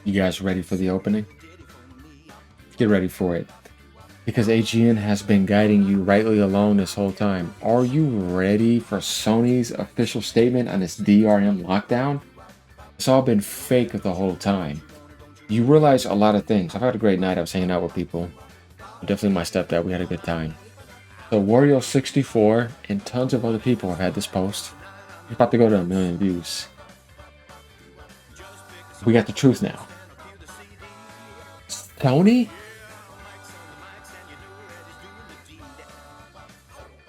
You guys ready for the opening? Get ready for it. Because AGN has been guiding you rightly along this whole time. Are you ready for Sony's official statement on this DRM lockdown? It's all been fake the whole time. You realize a lot of things. I've had a great night. I was hanging out with people. Definitely my stepdad. We had a good time. So Wario64 and tons of other people have had this post. It's about to go to 1 million views. We got the truth now. Sony?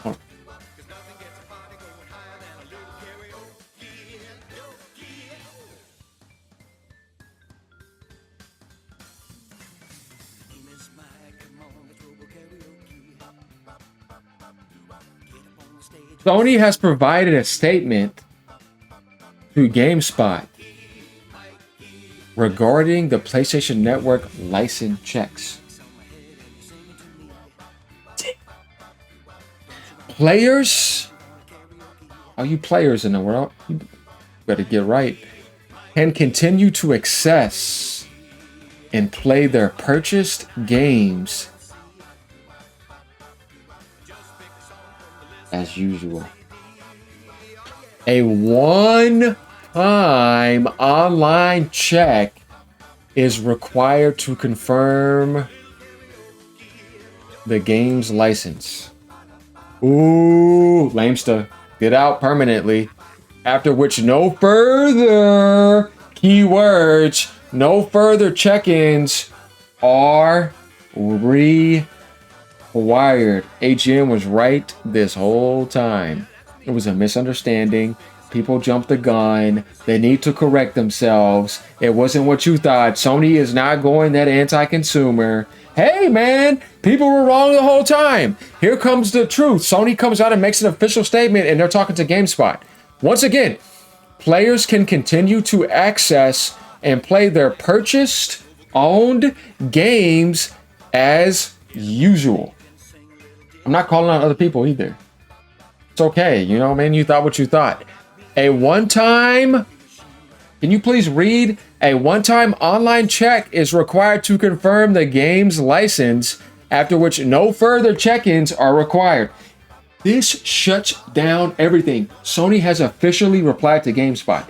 Oh. Sony has provided a statement to GameSpot regarding the PlayStation Network license checks. Players, all you players in the world, you better get right, can continue to access and play their purchased games as usual. A one-time online check is required to confirm the game's license. Ooh, lamester. Get out permanently. After which no further keywords, no further check-ins are required. AGN was right this whole time. It was a misunderstanding. People jumped the gun. They need to correct themselves. It wasn't what you thought. Sony is not going that anti-consumer. Hey, man, people were wrong the whole time. Here comes the truth. Sony comes out and makes an official statement, and they're talking to GameSpot. Once again, players can continue to access and play their purchased, owned games as usual. I'm not calling out other people either. It's okay, you know, man, you thought what you thought. A one-time, can you please read? A one-time online check is required to confirm the game's license, after which no further check-ins are required. This shuts down everything. Sony has officially replied to GameSpot.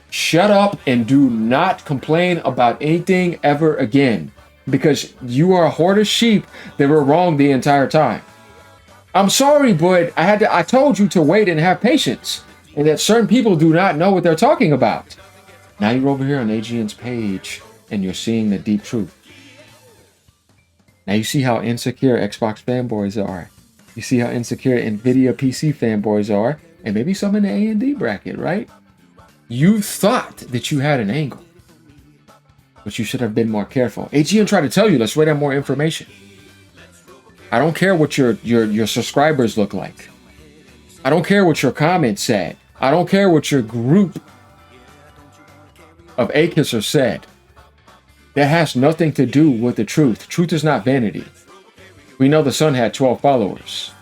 Shut up and do not complain about anything ever again, because you are a horde of sheep that were wrong the entire time. I'm sorry, but I told you to wait and have patience, and that certain people do not know what they're talking about. Now you're over here on AGN's page, and you're seeing the deep truth. Now you see how insecure Xbox fanboys are. You see how insecure Nvidia PC fanboys are, and maybe some in the A&D bracket, right? You thought that you had an angle, but you should have been more careful. AGN tried to tell you, let's wait on more information. I don't care what your subscribers look like. I don't care what your comments said. I don't care what your group of A-kissers said. That has nothing to do with the truth. Truth is not vanity. We know the Sun had 12 followers.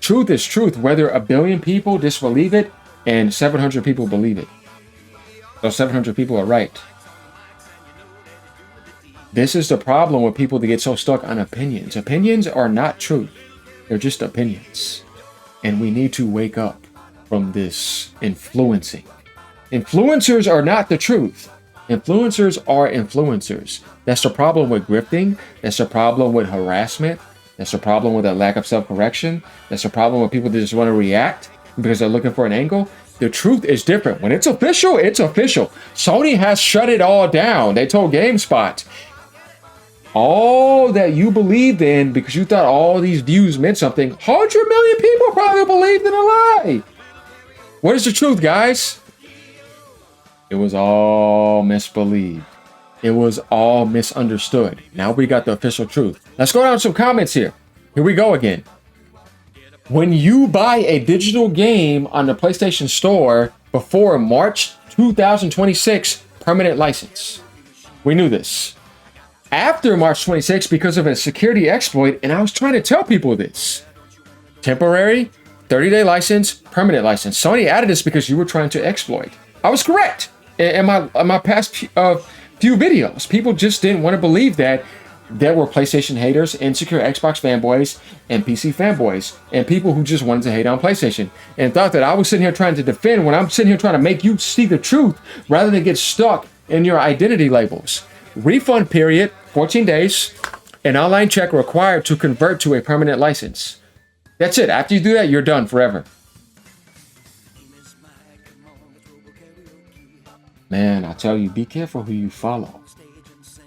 Truth is truth, whether 1 billion people disbelieve it and 700 people believe it. Those 700 people are right. This is the problem with people that get so stuck on opinions. Opinions are not truth. They're just opinions. And we need to wake up from this influencing. Influencers are not the truth. Influencers are influencers. That's the problem with grifting. That's the problem with harassment. That's the problem with a lack of self-correction. That's the problem with people that just want to react because they're looking for an angle. The truth is different. When it's official, it's official. Sony has shut it all down. They told GameSpot, all that you believed in because you thought all these views meant something, 100 million people probably believed in a lie. What is the truth, guys? It was all misbelieved. It was all misunderstood. Now we got the official truth. Let's go down some comments here. Here we go again. When you buy a digital game on the PlayStation Store before March 2026, permanent license. We knew this. After March 26, because of a security exploit, and I was trying to tell people this. Temporary, 30-day license, permanent license. Sony added this because you were trying to exploit. I was correct. in my past few videos. People just didn't want to believe that there were PlayStation haters, insecure Xbox fanboys, and PC fanboys, and people who just wanted to hate on PlayStation, and thought that I was sitting here trying to defend when I'm sitting here trying to make you see the truth rather than get stuck in your identity labels. Refund period, 14 days. An online check required to convert to a permanent license. That's it. After you do that, you're done forever. Man, I tell you, be careful who you follow.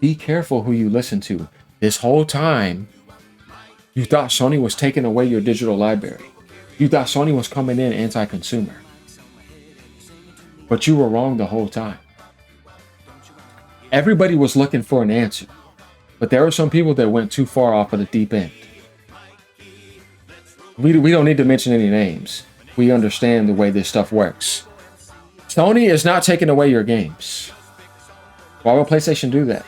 Be careful who you listen to. This whole time, you thought Sony was taking away your digital library. You thought Sony was coming in anti-consumer. But you were wrong the whole time. Everybody was looking for an answer. But there were some people that went too far off of the deep end. We don't need to mention any names. We understand the way this stuff works. Sony is not taking away your games. Why would PlayStation do that?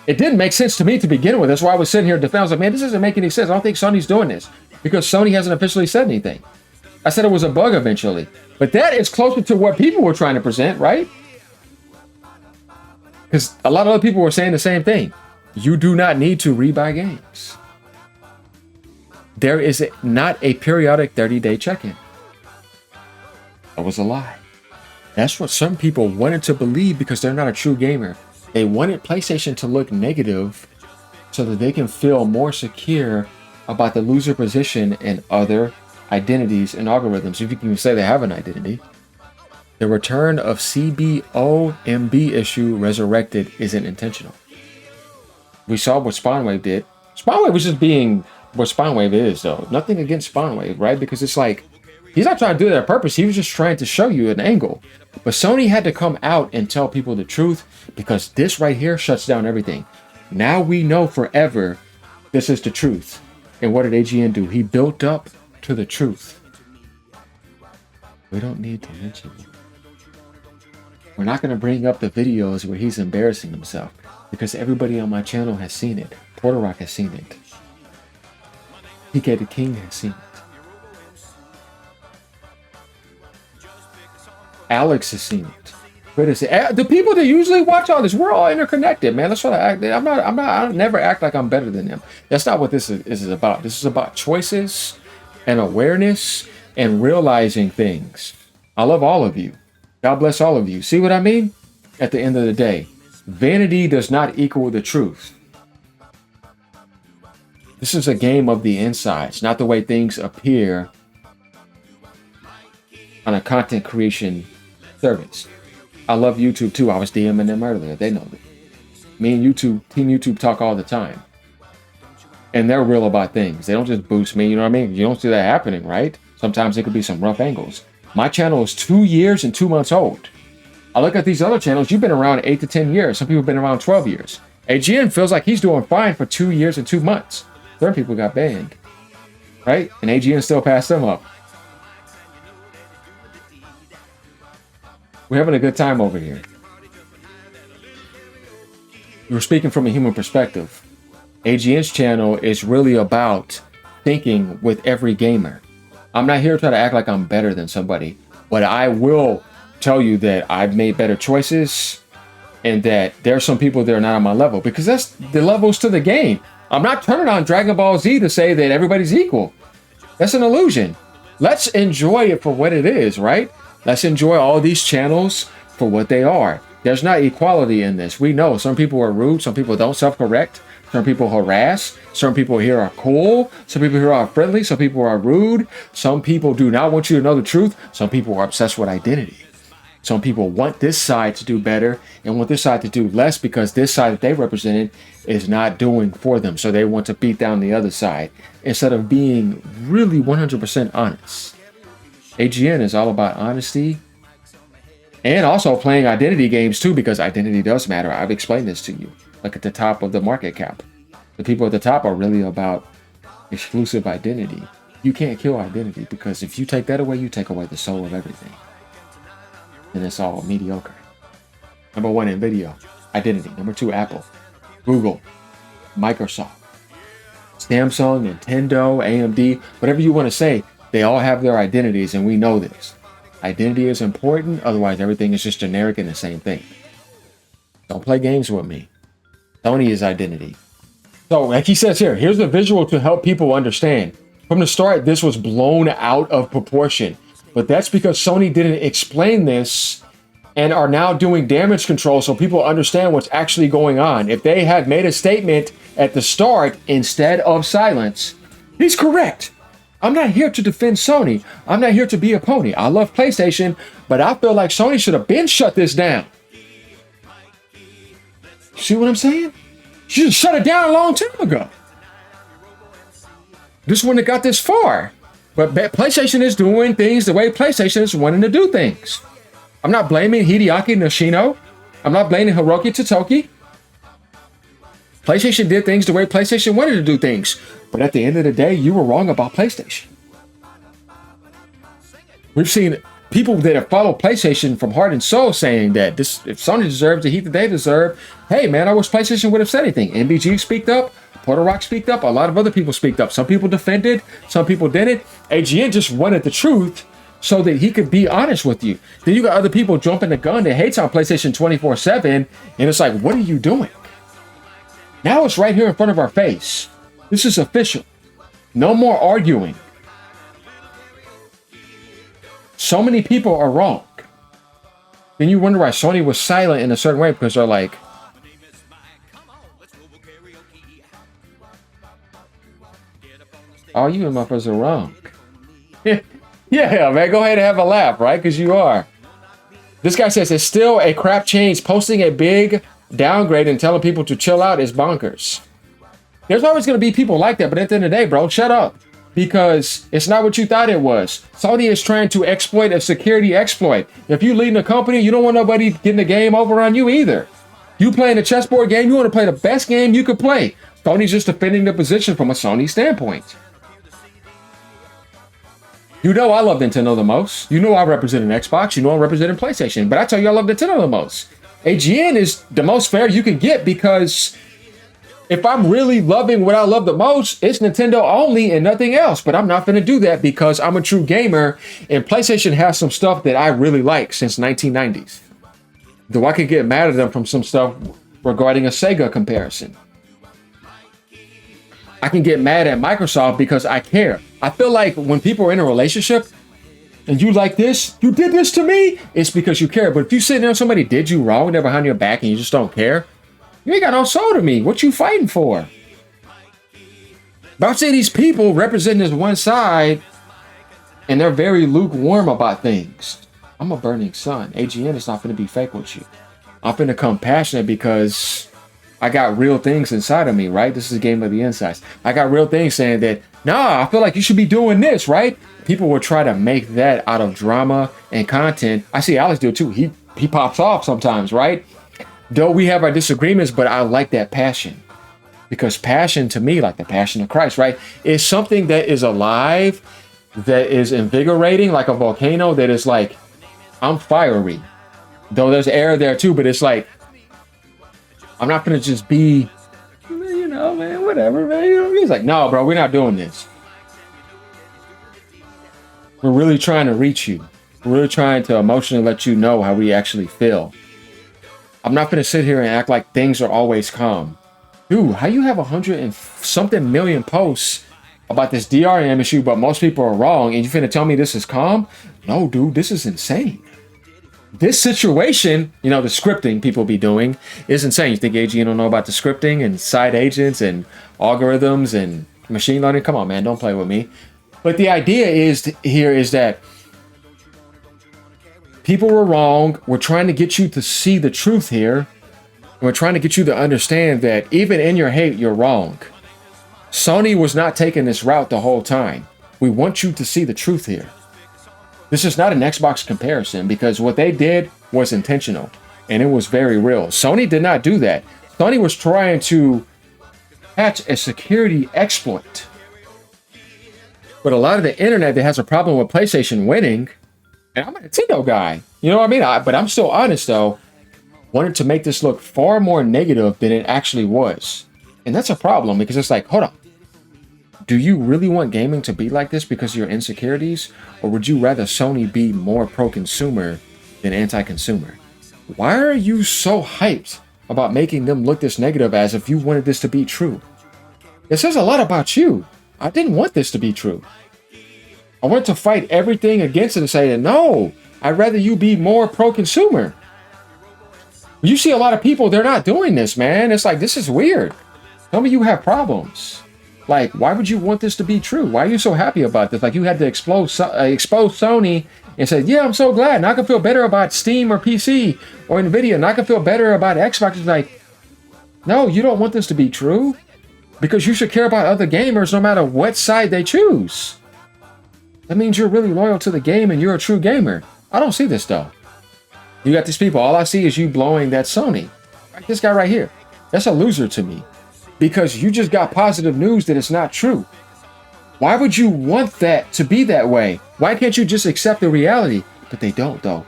It didn't make sense to me to begin with. That's why I was sitting here defending. I was like, man, this doesn't make any sense. I don't think Sony's doing this. Because Sony hasn't officially said anything. I said it was a bug eventually. But that is closer to what people were trying to present, right? Because a lot of other people were saying the same thing. You do not need to rebuy games. There is not a periodic 30-day check-in. That was a lie. That's what some people wanted to believe because they're not a true gamer. They wanted PlayStation to look negative so that they can feel more secure about the loser position and other identities and algorithms, if you can say they have an identity. The return of CBOMB issue resurrected isn't intentional. We saw what Spawnwave did. Spawnwave was just being what Spawnwave is, though. Nothing against Spawnwave, right? Because it's like, he's not trying to do that on purpose. He was just trying to show you an angle. But Sony had to come out and tell people the truth because this right here shuts down everything. Now we know forever this is the truth. And what did AGN do? He built up to the truth. We don't need to mention it. We're not going to bring up the videos where he's embarrassing himself because everybody on my channel has seen it. Porter Rock has seen it. PK the King has seen it. Alex has seen it. The people that usually watch all this, we're all interconnected, man. That's what I act. I never act like I'm better than them. That's not what this is about. This is about choices and awareness and realizing things. I love all of you. God bless all of you. See what I mean? At the end of the day, vanity does not equal the truth. This is a game of the insides, not the way things appear on a content creation service. I love YouTube too. I was DMing them earlier. They know that. Me and YouTube, Team YouTube talk all the time. And they're real about things. They don't just boost me, you know what I mean? You don't see that happening, right? Sometimes it could be some rough angles. My channel is 2 years and 2 months old. I look at these other channels, you've been around 8 to 10 years. Some people have been around 12 years. AGN feels like he's doing fine for 2 years and 2 months. Certain people got banned, right? And AGN still passed them up. We're having a good time over here. We're speaking from a human perspective. AGN's channel is really about thinking with every gamer. I'm not here to try to act like I'm better than somebody, but I will tell you that I've made better choices and that there are some people that are not on my level because that's the levels to the game. I'm not turning on Dragon Ball Z to say that everybody's equal. That's an illusion. Let's enjoy it for what it is, right? Let's enjoy all these channels for what they are. There's not equality in this. We know some people are rude, some people don't self-correct, some people harass, some people here are cool, some people here are friendly, some people are rude, some people do not want you to know the truth, some people are obsessed with identity. Some people want this side to do better and want this side to do less because this side that they represented is not doing for them. So they want to beat down the other side instead of being really 100% honest. AGN is all about honesty and also playing identity games too, because identity does matter. I've explained this to you. Like at the top of the market cap, the people at the top are really about exclusive identity. You can't kill identity because if you take that away, you take away the soul of everything. And it's all mediocre. Number 1, NVIDIA, identity. Number 2, Apple, Google, Microsoft, Samsung, Nintendo, AMD, whatever you want to say, they all have their identities and we know this. Identity is important. Otherwise, everything is just generic and the same thing. Don't play games with me. Sony is identity. So, like he says here, here's the visual to help people understand. From the start, this was blown out of proportion. But that's because Sony didn't explain this and are now doing damage control so people understand what's actually going on. If they had made a statement at the start instead of silence, he's correct. I'm not here to defend Sony. I'm not here to be a pony. I love PlayStation, but I feel like Sony should have been shut this down. See what I'm saying? She should shut it down a long time ago. This wouldn't have got this far. But PlayStation is doing things the way PlayStation is wanting to do things. I'm not blaming Hideaki Nishino. I'm not blaming Hiroki Totoki. PlayStation did things the way PlayStation wanted to do things. But at the end of the day, you were wrong about PlayStation. We've seen people that have followed PlayStation from heart and soul saying that this, if Sony deserves the heat that they deserve, hey man, I wish PlayStation would have said anything. MBG speaked up, Porter Rock speaked up, a lot of other people speaked up. Some people defended, some people didn't. AGN just wanted the truth so that he could be honest with you. Then you got other people jumping the gun that hates on PlayStation 24/7, and it's like, what are you doing? Now it's right here in front of our face. This is official. No more arguing. So many people are wrong. Then you wonder why Sony was silent in a certain way, because they're like, oh, you motherfuckers are wrong. Yeah, man, go ahead and have a laugh, right? Because you are. This guy says it's still a crap change. Posting a big downgrade and telling people to chill out is bonkers. There's always going to be people like that, but at the end of the day, bro, shut up. Because it's not what you thought it was. Sony is trying to exploit a security exploit. If you lead a company, you don't want nobody getting the game over on you either. You playing a chessboard game, you want to play the best game you could play. Sony's just defending the position from a Sony standpoint. You know I love Nintendo the most. You know I represent an Xbox. You know I represent a PlayStation. But I tell you I love Nintendo the most. AGN is the most fair you can get, because if I'm really loving what I love the most, it's Nintendo only and nothing else. But I'm not going to do that because I'm a true gamer, and PlayStation has some stuff that I really like since 1990s. Though I could get mad at them from some stuff regarding a Sega comparison. I can get mad at Microsoft because I care. I feel like when people are in a relationship and you like this, you did this to me, it's because you care. But if you sit there and somebody did you wrong, they're behind your back and you just don't care, you ain't got no soul to me. What you fighting for? But I'm saying these people represent this one side and they're very lukewarm about things. I'm a burning sun. AGN is not going to be fake with you. I'm going to come passionate because I got real things inside of me, right? This is a game of the insides. I got real things saying that, nah, I feel like you should be doing this, right? People will try to make that out of drama and content. I see Alex do it too. He pops off sometimes, right? Though we have our disagreements, but I like that passion. Because passion to me, like the passion of Christ, right, is something that is alive, that is invigorating, like a volcano that is like, I'm fiery. Though there's air there too, but it's like, I'm not going to just be, you know, man, whatever, man. You know what I mean? He's like, no, bro, we're not doing this. We're really trying to reach you. We're really trying to emotionally let you know how we actually feel. I'm not going to sit here and act like things are always calm. Dude, how you have 100 and something million posts about this DRM issue, but most people are wrong, and you finna tell me this is calm? No, dude, this is insane. This situation, you know, the scripting people be doing is insane. You think AG don't know about the scripting and side agents and algorithms and machine learning? Come on, man, don't play with me. But the idea is here is that people were wrong. We're trying to get you to see the truth here. And we're trying to get you to understand that even in your hate, you're wrong. Sony was not taking this route the whole time. We want you to see the truth here. This is not an Xbox comparison because what they did was intentional and it was very real. Sony did not do that. Sony was trying to patch a security exploit. But a lot of the internet that has a problem with PlayStation winning, and I'm a Nintendo guy, you know what I mean? But I'm still honest though, wanted to make this look far more negative than it actually was. And that's a problem because it's like, hold on. Do you really want gaming to be like this because of your insecurities? Or would you rather Sony be more pro-consumer than anti-consumer? Why are you so hyped about making them look this negative as if you wanted this to be true? It says a lot about you. I didn't want this to be true. I want to fight everything against it and say that, no, I'd rather you be more pro-consumer. You see a lot of people, they're not doing this, man. It's like, this is weird. Tell me you have problems. Like, why would you want this to be true? Why are you so happy about this? Like, you had to expose Sony and say, yeah, I'm so glad. Now I can feel better about Steam or PC or NVIDIA. And I can feel better about Xbox. It's like, no, you don't want this to be true. Because you should care about other gamers no matter what side they choose. That means you're really loyal to the game and you're a true gamer. I don't see this, though. You got these people. All I see is you blowing that Sony. Like this guy right here. That's a loser to me. Because you just got positive news that it's not true. Why would you want that to be that way? Why can't you just accept the reality? But they don't, though.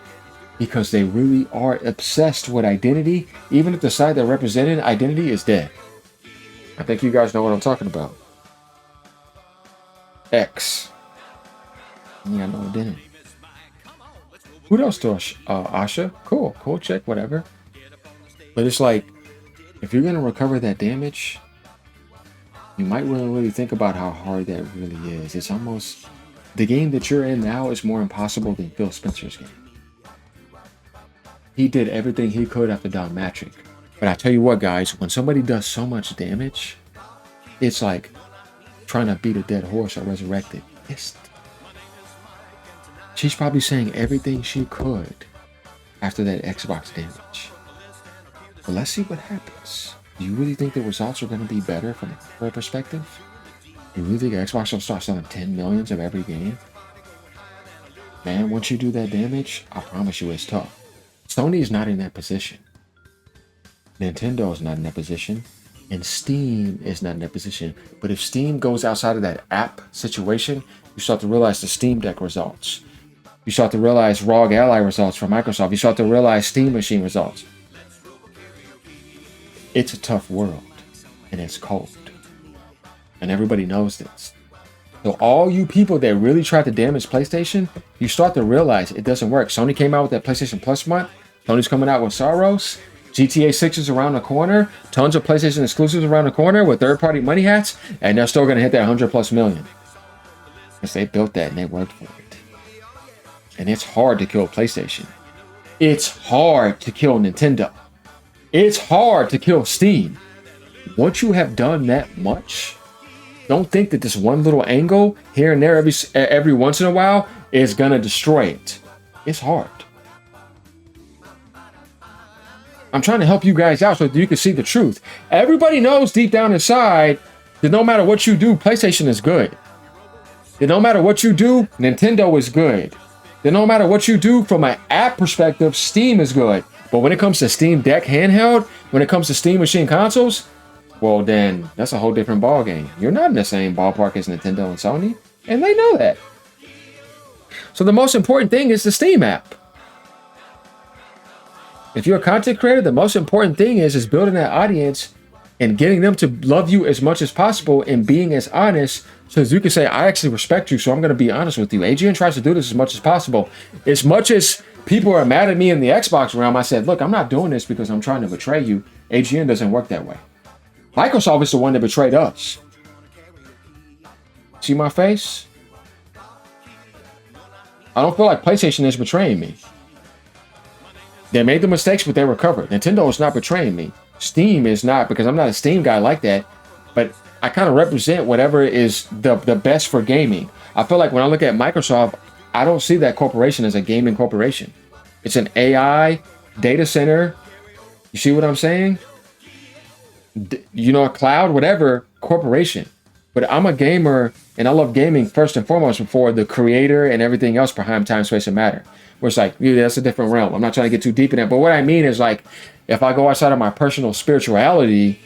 Because they really are obsessed with identity. Even if the side that represented identity is dead. I think you guys know what I'm talking about. X. Yeah, no, it didn't. Who else to Asha? Cool, cool check, whatever. But it's like, if you're going to recover that damage, you might really think about how hard that really is. It's almost, the game that you're in now is more impossible than Phil Spencer's game. He did everything he could after Downmatric. But I tell you what, guys, when somebody does so much damage, it's like trying to beat a dead horse or resurrect it. She's probably saying everything she could after that Xbox damage. But let's see what happens. Do you really think the results are going to be better from her perspective? Do you really think Xbox will start selling 10 millions of every game? Man, once you do that damage, I promise you it's tough. Sony is not in that position. Nintendo is not in that position. And Steam is not in that position. But if Steam goes outside of that app situation, you start to realize the Steam Deck results. You start to realize ROG Ally results from Microsoft. You start to realize Steam Machine results. It's a tough world, and it's cold. And everybody knows this. So all you people that really try to damage PlayStation, you start to realize it doesn't work. Sony came out with that PlayStation Plus month. Sony's coming out with Soros. GTA 6 is around the corner. Tons of PlayStation exclusives around the corner with third-party money hats. And they're still going to hit that 100+ million. Because they built that and they worked for it. And it's hard to kill PlayStation. It's hard to kill Nintendo. It's hard to kill Steam. Once you have done that much, don't think that this one little angle here and there every once in a while is gonna destroy it. It's hard. I'm trying to help you guys out so that you can see the truth. Everybody knows deep down inside that no matter what you do, PlayStation is good. That no matter what you do, Nintendo is good. That no matter what you do from an app perspective, Steam is good. But when it comes to Steam Deck handheld, when it comes to Steam Machine consoles, well then, that's a whole different ballgame. You're not in the same ballpark as Nintendo and Sony, and they know that. So the most important thing is the Steam app. If you're a content creator, the most important thing is building that audience and getting them to love you as much as possible and being as honest so that you can say, I actually respect you, so I'm going to be honest with you. AGN tries to do this as much as possible. As much as people are mad at me in the Xbox realm, I said, look, I'm not doing this because I'm trying to betray you. AGN doesn't work that way. Microsoft is the one that betrayed us. See my face? I don't feel like PlayStation is betraying me. They made the mistakes, but they recovered. Nintendo is not betraying me. Steam is not, because I'm not a Steam guy like that. But I kind of represent whatever is the best for gaming. I feel like when I look at Microsoft, I don't see that corporation as a gaming corporation. It's an AI data center. You see what I'm saying? You know, a cloud, whatever, corporation. But I'm a gamer, and I love gaming first and foremost before the creator and everything else behind time, space, and matter. Where it's like, yeah, that's a different realm. I'm not trying to get too deep in that. But what I mean is, like, if I go outside of my personal spirituality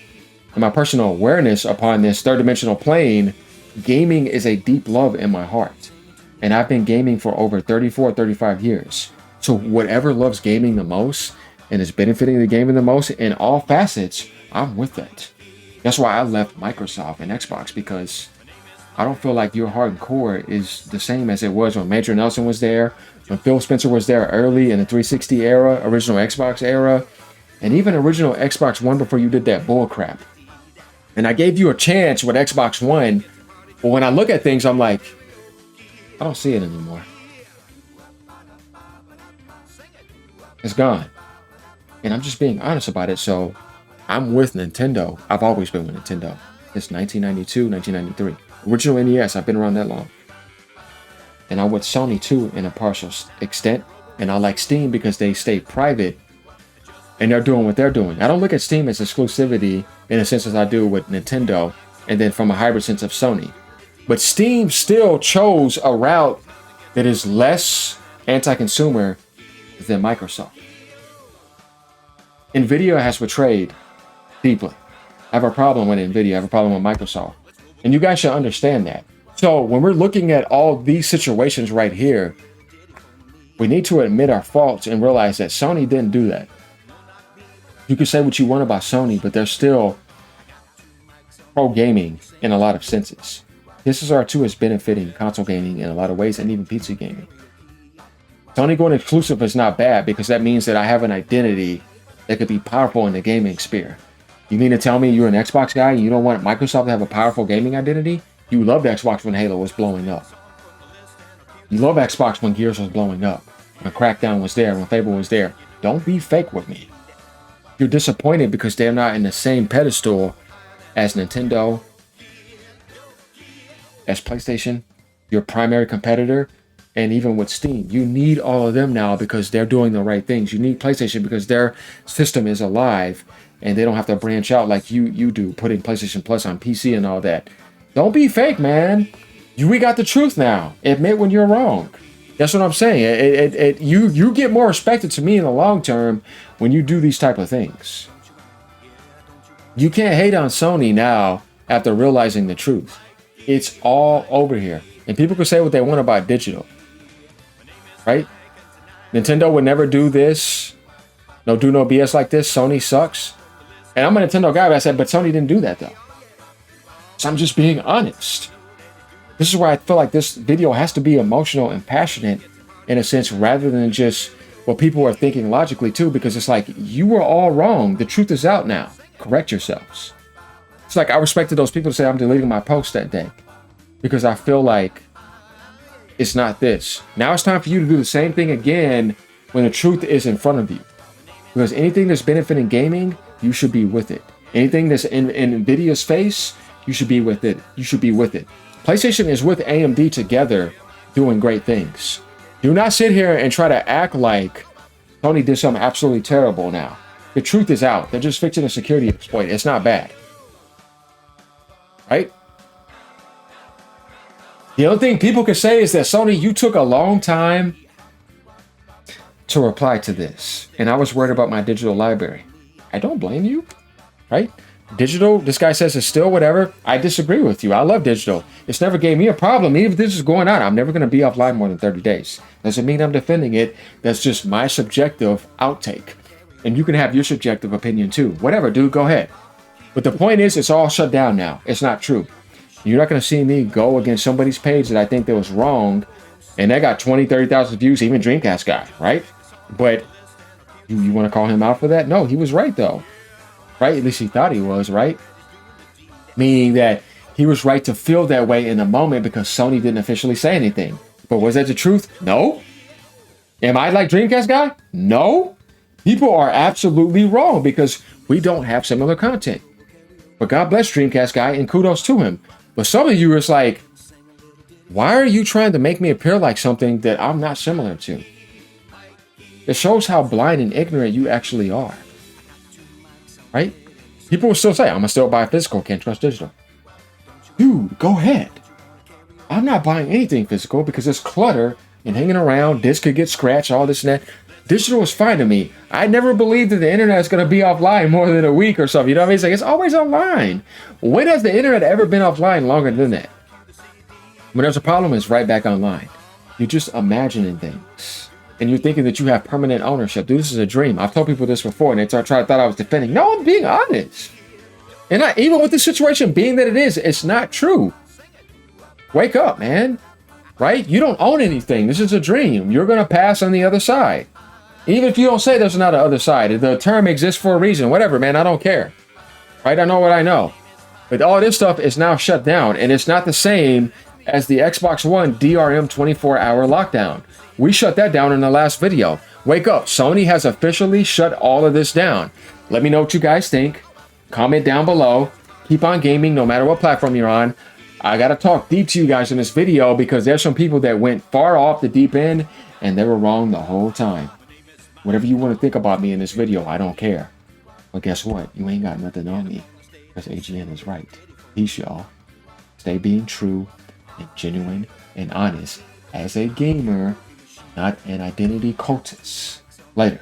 and my personal awareness upon this third dimensional plane, gaming is a deep love in my heart. And I've been gaming for over 34, 35 years. So whatever loves gaming the most and is benefiting the gaming the most in all facets, I'm with it. That's why I left Microsoft and Xbox, because I don't feel like your heart and core is the same as it was when Major Nelson was there, when Phil Spencer was there early in the 360 era, original Xbox era, and even original Xbox One before you did that bull crap. And I gave you a chance with Xbox One, but when I look at things, I'm like, I don't see it anymore. It's gone. And I'm just being honest about it. So I'm with Nintendo. I've always been with Nintendo. It's 1992, 1993. Original NES, I've been around that long. And I'm with Sony too in a partial extent. And I like Steam because they stay private and they're doing what they're doing. I don't look at Steam as exclusivity in a sense as I do with Nintendo, and then from a hybrid sense of Sony. But Steam still chose a route that is less anti-consumer than Microsoft. Nvidia has betrayed deeply. I have a problem with Nvidia. I have a problem with Microsoft. And you guys should understand that. So when we're looking at all these situations right here, we need to admit our faults and realize that Sony didn't do that. You can say what you want about Sony, but they're still pro-gaming in a lot of senses. This is R2 is benefiting console gaming in a lot of ways, and even PC gaming. Sony going exclusive is not bad because that means that I have an identity that could be powerful in the gaming sphere. You mean to tell me you're an Xbox guy and you don't want Microsoft to have a powerful gaming identity? You loved Xbox when Halo was blowing up. You love Xbox when Gears was blowing up, when Crackdown was there, when Fable was there. Don't be fake with me. You're disappointed because they're not in the same pedestal as Nintendo, as PlayStation, your primary competitor, and even with Steam. You need all of them now because they're doing the right things. You need PlayStation because their system is alive and they don't have to branch out like you do, putting PlayStation Plus on PC and all that. Don't be fake, man. We got the truth now. Admit when you're wrong. That's what I'm saying. You get more respected to me in the long term when you do these type of things. You can't hate on Sony now after realizing the truth. It's all over here. And people can say what they want about digital. Right? Nintendo would never do this. Do no BS like this. Sony sucks. And I'm a Nintendo guy, but I said, but Sony didn't do that though. So I'm just being honest. This is where I feel like this video has to be emotional and passionate in a sense, rather than just what people are thinking logically too, because it's like, you were all wrong. The truth is out now. Correct yourselves. It's like I respected those people to say I'm deleting my post that day because I feel like it's not this. Now it's time for you to do the same thing again when the truth is in front of you. Because anything that's benefiting gaming, you should be with it. Anything that's in Nvidia's face, you should be with it. You should be with it. PlayStation is with AMD together doing great things. Do not sit here and try to act like Sony did something absolutely terrible now. The truth is out. They're just fixing a security exploit. It's not bad. Right? The only thing people can say is that Sony, you took a long time to reply to this. And I was worried about my digital library. I don't blame you. Right? Digital, this guy says it's still whatever. I disagree with you. I love digital. It's never gave me a problem. Even if this is going on, I'm never going to be offline more than 30 days. Doesn't mean I'm defending it. That's just my subjective outtake. And you can have your subjective opinion too. Whatever, dude, go ahead. But the point is, it's all shut down now. It's not true. You're not going to see me go against somebody's page that I think that was wrong. And they got 20, 30,000 views, even Dreamcast guy, right? But you want to call him out for that? No, he was right though. Right? At least he thought he was, right? Meaning that he was right to feel that way in the moment because Sony didn't officially say anything. But was that the truth? No. Am I like Dreamcast guy? No. People are absolutely wrong because we don't have similar content. But God bless Dreamcast guy and kudos to him. But some of you is like, why are you trying to make me appear like something that I'm not similar to? It shows how blind and ignorant you actually are. Right? People will still say, I'm going to still buy physical, can't trust digital. Dude, go ahead. I'm not buying anything physical because it's clutter and hanging around. Disc could get scratched, all this and that. Digital is fine to me. I never believed that the internet is going to be offline more than a week or something. You know what I mean? It's like, it's always online. When has the internet ever been offline longer than that? When there's a problem, it's right back online. You're just imagining things. And you're thinking that you have permanent ownership. Dude, this is a dream. I've told people this before, and they thought I was defending. No, I'm being honest. And even with the situation being that it is, it's not true. Wake up, man. Right? You don't own anything. This is a dream. You're going to pass on the other side. Even if you don't say there's not an other side, the term exists for a reason. Whatever, man. I don't care. Right? I know what I know. But all this stuff is now shut down, and it's not the same as the Xbox One DRM 24-hour lockdown. We shut that down in the last video. Wake up. Sony has officially shut all of this down. Let me know what you guys think. Comment down below. Keep on gaming no matter what platform you're on. I got to talk deep to you guys in this video because there's some people that went far off the deep end and they were wrong the whole time. Whatever you want to think about me in this video, I don't care. But guess what? You ain't got nothing on me because AGN is right. Peace, y'all. Stay being true and genuine and honest as a gamer, not an identity cultist. Later.